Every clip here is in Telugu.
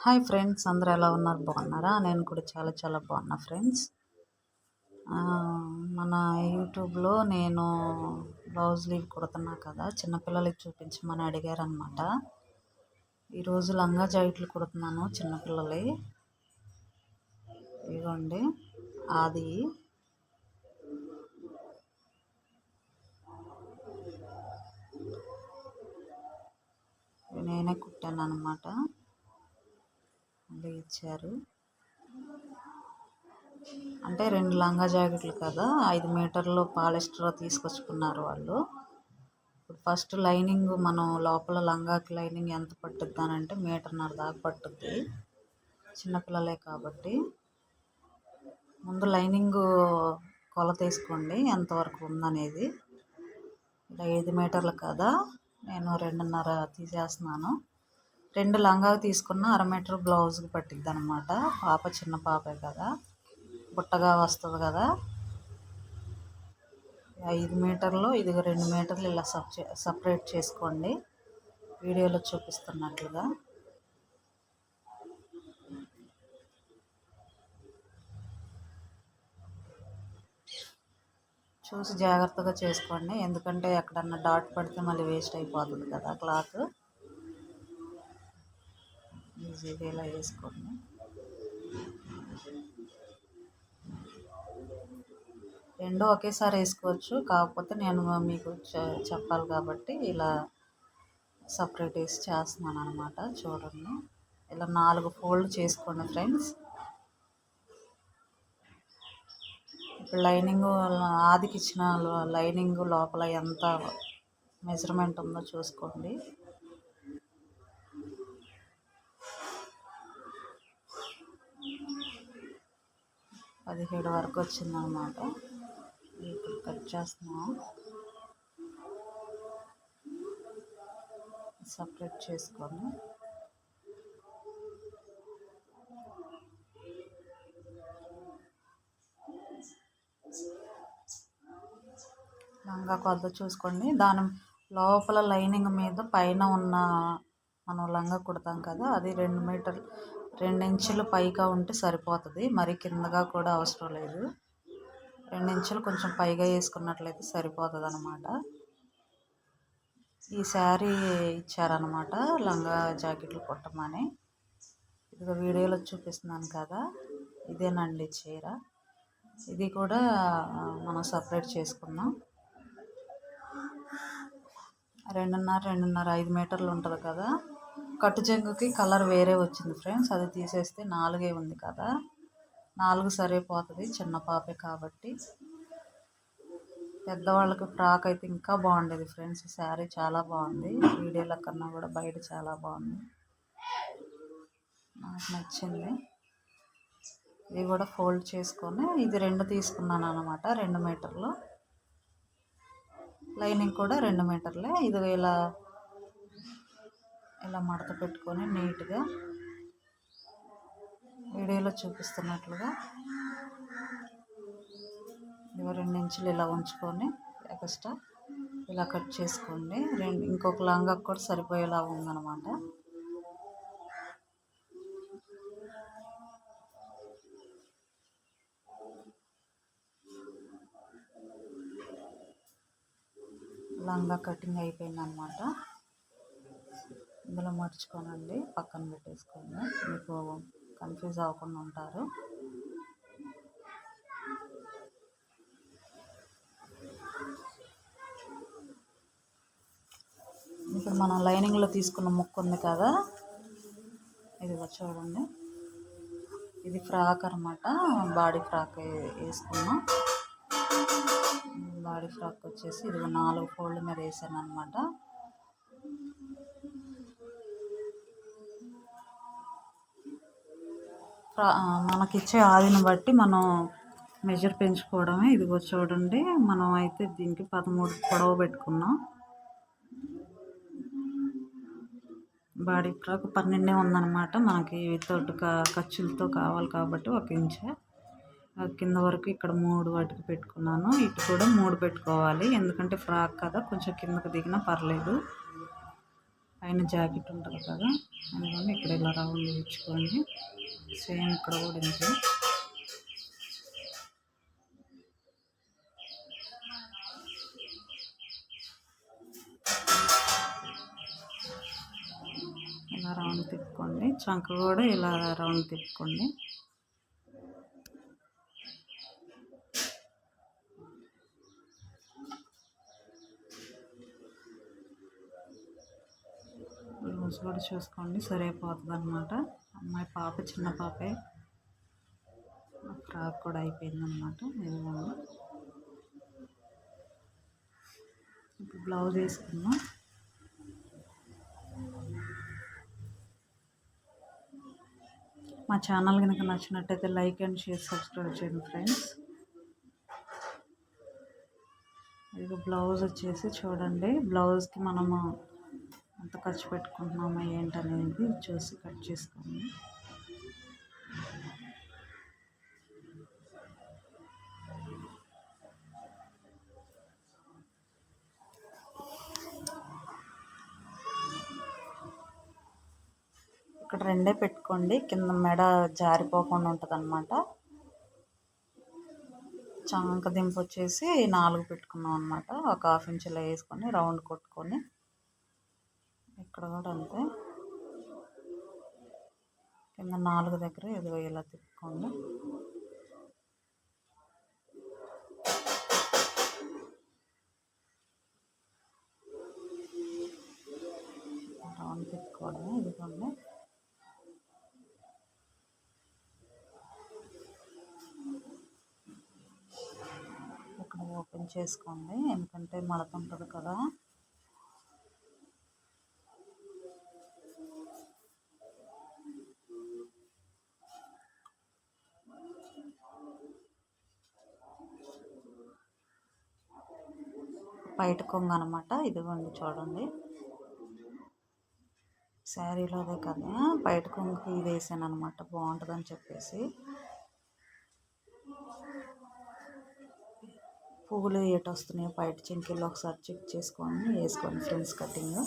హాయ్ ఫ్రెండ్స్, అందరూ ఎలా ఉన్నారు? బాగున్నారా? నేను కూడా చాలా చాలా బాగున్నా ఫ్రెండ్స్. మన యూట్యూబ్లో నేను బ్లౌజులు కుడుతున్నా కదా, చిన్నపిల్లలకి చూపించమని అడిగారనమాట. ఈరోజు లంగా జాకెట్లు కుడుతున్నాను చిన్నపిల్లలు. ఇదిగోండి, అది నేనే కుట్టాను అనమాట. అది ఇచ్చారు అంటే 2 లంగా జాకెట్లు కదా, 5 మీటర్లు పాలిస్టర్ తీసుకొచ్చుకున్నారు వాళ్ళు. ఇప్పుడు ఫస్ట్ లైనింగ్ మనం లోపల లంగాకి లైనింగ్ ఎంత పట్టుద్ది అని అంటే 1.5 మీటర్ దాకా పట్టుద్ది, చిన్నపిల్లలే కాబట్టి. ముందు లైనింగ్ కొలత వేసుకోండి ఎంతవరకు ఉందనేది. ఇలా 5 మీటర్లు కదా, నేను 2.5 తీసేస్తున్నాను. 2 లంగాకు తీసుకున్న 1/2 మీటర్ బ్లౌజ్కి పట్టిద్ది అనమాట. పాప చిన్న పాపే కదా, బుట్టగా వస్తుంది కదా. 5 మీటర్లు, ఇదిగో 2 మీటర్లు ఇలా సపరేట్ చేసుకోండి, వీడియోలో చూపిస్తున్నట్లుగా. చూసి జాగ్రత్తగా చేసుకోండి, ఎందుకంటే ఎక్కడన్నా డాట్ పడితే మళ్ళీ వేస్ట్ అయిపోతుంది కదా క్లాత్. ఈజీగా ఇలా వేసుకోండి. రెండు ఒకేసారి వేసుకోవచ్చు, కాకపోతే నేను మీకు చెప్పాలి కాబట్టి ఇలా సపరేట్ వేసి చేస్తున్నాను అనమాట. చూడండి, ఇలా 4 ఫోల్డ్ చేసుకోండి ఫ్రెండ్స్. ఇప్పుడు లైనింగ్ ఆదికి ఇచ్చిన లైనింగ్ లోపల ఎంత మెజర్మెంట్ ఉందో చూసుకోండి. పదిహేడు వరకు వచ్చిందనమాట. ఇప్పుడు కట్ చేస్తున్నాం, సపరేట్ చేసుకొని. లంగా కొలత చూసుకోండి, దాని లోపల లైనింగ్ మీద పైన ఉన్న మనం లంగా కుడతాం కదా, అది 2 మీటర్లు 2 ఇంచులు పైగా ఉంటే సరిపోతుంది, మరి కిందగా కూడా అవసరం లేదు. 2 ఇంచులు కొంచెం పైగా వేసుకున్నట్లయితే సరిపోతుంది అనమాట. ఈ శారీ ఇచ్చారనమాట లంగా జాకెట్లు కుట్టమని. ఇదిగో వీడియోలో చూపిస్తున్నాను కదా, ఇదేనండి చీర. ఇది కూడా మనం సపరేట్ చేసుకుందాం. 2.5 5 మీటర్లు ఉంటుంది కదా. కట్టు చెంగుకి కలర్ వేరే వచ్చింది ఫ్రెండ్స్, అది తీసేస్తే 4 ఉంది కదా, 4 సరిపోతుంది, చిన్న పాపే కాబట్టి. పెద్దవాళ్ళకి ఫ్రాక్ అయితే ఇంకా బాగుండేది ఫ్రెండ్స్. శారీ చాలా బాగుంది, వీడియోల కన్నా కూడా బయట చాలా బాగుంది, నాకు నచ్చింది. ఇది కూడా ఫోల్డ్ చేసుకొని, ఇది 2 తీసుకున్నాను అనమాట, 2 మీటర్లు. లైనింగ్ కూడా 2 మీటర్లే. ఇది ఇలా ఇలా మడత పెట్టుకొని నీట్గా వీడియోలో చూపిస్తున్నట్లుగా ఇవి 2 ఇంచులు ఇలా ఉంచుకొని ఎక్స్ట్రా ఇలా కట్ చేసుకోండి. ఇంకొక లంగాకు కూడా సరిపోయేలా ఉందన్నమాట. లంగా కటింగ్ అయిపోయింది అనమాట. ఇందులో మర్చుకోనండి, పక్కన పెట్టేసుకోండి, మీకు కన్ఫ్యూజ్ అవ్వకుండా ఉంటారు. ఇప్పుడు మనం లైనింగ్లో తీసుకున్న ముక్క ఉంది కదా, ఇదిగో చూడండి, ఇది ఫ్రాక్ అనమాట. బాడీ ఫ్రాక్ వేసుకున్నాం. బాడీ ఫ్రాక్ వచ్చేసి ఇదిగో 4 ఫోల్డ్ మీద వేసాను అనమాట. మనకిచ్చే ఆదిని బట్టి మనం మెజర్ పెంచుకోవడమే. ఇదిగో చూడండి, మనం అయితే దీనికి 13 పొడవు పెట్టుకున్నాం. బాడీ ఫ్రాక్ 12 ఉందన్నమాట. మనకి వితౌట్ ఖర్చులతో కావాలి కాబట్టి 1 ఇంచు కింద వరకు ఇక్కడ 3 వాటికి పెట్టుకున్నాను. ఇటు కూడా 3 పెట్టుకోవాలి, ఎందుకంటే ఫ్రాక్ కదా, కొంచెం కిందకు దిగినా పర్లేదు. పైన జాకెట్ ఉంటుంది కదా, అందుకని ఇక్కడ ఇలా రౌండ్ ఇచ్చుకోండి. సేమ్ ఇక్కడ కూడా ఇంతే. ఇలా రౌండ్ తిప్పుకోండి. చంక కూడా ఇలా రౌండ్ తిప్పుకోండి. లూజ్ కూడా చూసుకోండి, సరిపోతుంది అన్నమాట. అమ్మాయి పాప చిన్న పాపే, ఫ్రాక్ కూడా అయిపోయింది అన్నమాట. ఇప్పుడు బ్లౌజ్ వేసుకుందాం. మా ఛానల్ కనుక నచ్చినట్టయితే లైక్ అండ్ షేర్, సబ్స్క్రైబ్ చేయండి ఫ్రెండ్స్. ఇది బ్లౌజ్ వచ్చేసి చూడండి, బ్లౌజ్కి మనము ఎంత ఖర్చు పెట్టుకుంటున్నామో ఏంటనేది చూసి కట్ చేసుకోండి. ఇక్కడ 2 పెట్టుకోండి, కింద మెడ జారిపోకుండా ఉంటుంది అన్నమాట. చంక దింపు వచ్చేసి 4 పెట్టుకున్నాం అన్నమాట. ఒక 1/2 ఇంచ్ ఇలా వేసుకొని రౌండ్ కొట్టుకొని, ఇక్కడ కూడా అంతే కింద 4 దగ్గర ఇదిగో ఇలా తిప్పుకోండి. రౌండ్ తిప్పుకోవడమే. ఇదిగోండి, ఇక్కడ ఓపెన్ చేసుకోండి, ఎందుకంటే మడత ఉంటుంది కదా. బయట కొంగు అనమాట. ఇదిగోండి చూడండి, శారీలో అదే కదా, బయట కొంగుకి ఇది వేసాను అనమాట, బాగుంటుందని చెప్పేసి. పువ్వులు ఏటు వస్తున్నాయో బయట చింకిల్లో ఒకసారి చెక్ చేసుకొని వేసుకోండి ఫ్రెండ్స్ కటింగ్.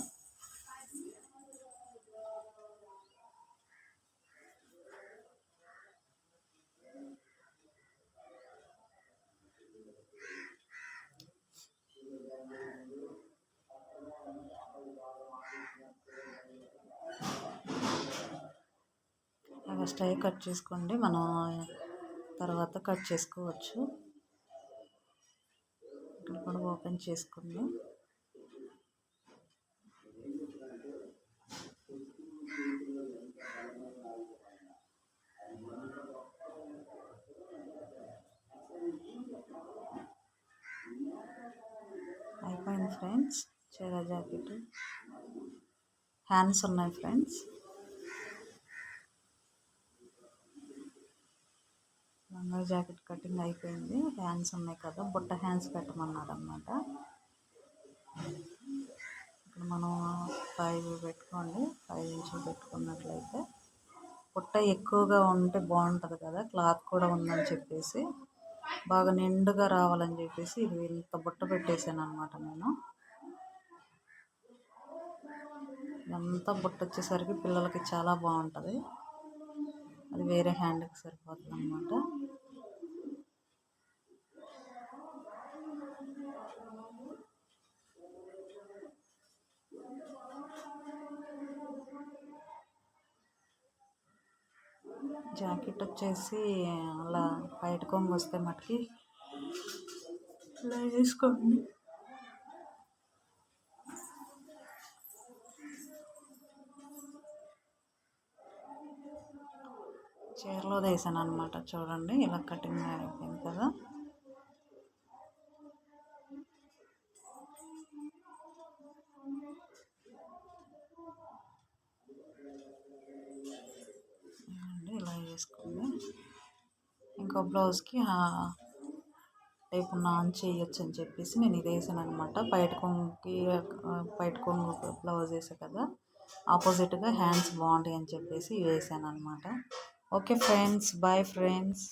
ఫస్ట్ అవి కట్ చేసుకోండి, మనం తర్వాత కట్ చేసుకోవచ్చు. ఇక్కడ కూడా ఓపెన్ చేసుకోండి. అయిపోయింది ఫ్రెండ్స్ చీర జాకెట్. హ్యాండ్స్ ఉన్నాయి ఫ్రెండ్స్, లంగా జాకెట్ కటింగ్ అయిపోయింది. హ్యాండ్స్ ఉన్నాయి కదా, బుట్ట హ్యాండ్స్ పెట్టమన్నాడు అన్నమాట. ఇక్కడ మనం 5 పెట్టుకోండి, 5 ఇంచులు పెట్టుకున్నట్లయితే బుట్ట ఎక్కువగా ఉంటే బాగుంటుంది కదా, క్లాత్ కూడా ఉందని చెప్పేసి బాగా నిండుగా రావాలని చెప్పేసి ఇది ఇంత బుట్ట పెట్టేసాను అనమాట. నేను ఎంత బుట్ట వచ్చేసరికి పిల్లలకి చాలా బాగుంటుంది, అది వేరే హ్యాండ్కి సరిపోతుంది అన్నమాట. జాకెట్ వచ్చేసి అలా బయట కొంగు వస్తే మటుకి ఇలా వేసుకోండి. చీరలో వేసాను అనమాట. చూడండి ఇలా కటింగ్ అయిపోయింది కదా. ఇలా వేసుకోండి. ఇంకో బ్లౌజ్కి టైపు నాన్ చేయొచ్చు అని చెప్పేసి నేను ఇది వేసాను అనమాట. బయట కొంగు బ్లౌజ్ వేసా కదా, ఆపోజిట్గా హ్యాండ్స్ బాగుంటాయి అని చెప్పేసి వేసాను అనమాట. Okay friends, bye friends.